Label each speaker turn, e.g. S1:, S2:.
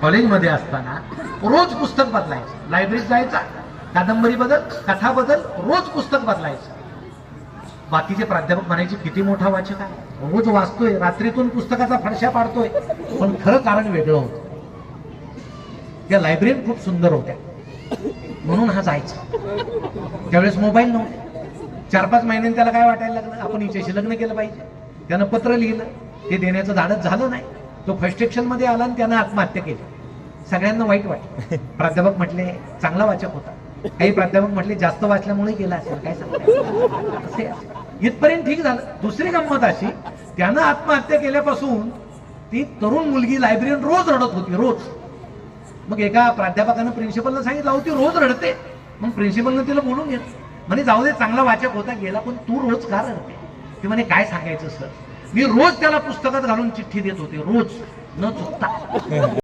S1: कॉलेजमध्ये असताना रोज पुस्तक बदलायचं, लायब्ररीत जायचा, कादंबरी बदल, कथा बदल, रोज पुस्तक बदलायचं. बाकीचे प्राध्यापक म्हणायचे किती मोठा वाचक आहे, रोज वाचतोय, रात्रीतून पुस्तकाचा फडशा पाडतोय. पण खरं कारण वेगळं होतं. त्या लायब्ररीत खूप सुंदर होत्या म्हणून हा जायचा. त्यावेळेस मोबाईल नव्हते. 4-5 महिन्यांनी त्याला काय वाटायला लागलं, आपण हिच्याशी लग्न केलं पाहिजे. त्यानं पत्र लिहिलं, ते देण्याचं धाडस झालं नाही. तो फर्स्ट सेक्शन मध्ये आला आणि त्यानं आत्महत्या केली. सगळ्यांना वाईट वाटलं. प्राध्यापक म्हटले चांगला वाचक होता. काही प्राध्यापक म्हटले जास्त वाचल्यामुळे गेला असेल, काय सांगतो. इथपर्यंत ठीक झालं. दुसरी गंमत अशी, त्यानं आत्महत्या केल्यापासून ती तरुण मुलगी लायब्ररीत रोज रडत होती, रोज. मग एका प्राध्यापकानं प्रिन्सिपलला सांगितलं, अहो ती रोज रडते. मग प्रिन्सिपलनं तिला बोलून घेतलं. म्हणे जाऊ दे, चांगला वाचक होता गेला, पण तू रोज का रडते. ते म्हणे काय सांगायचं सर, मी रोज त्याला पुस्तकात घालून चिठ्ठी देत होते, रोज न चुकता.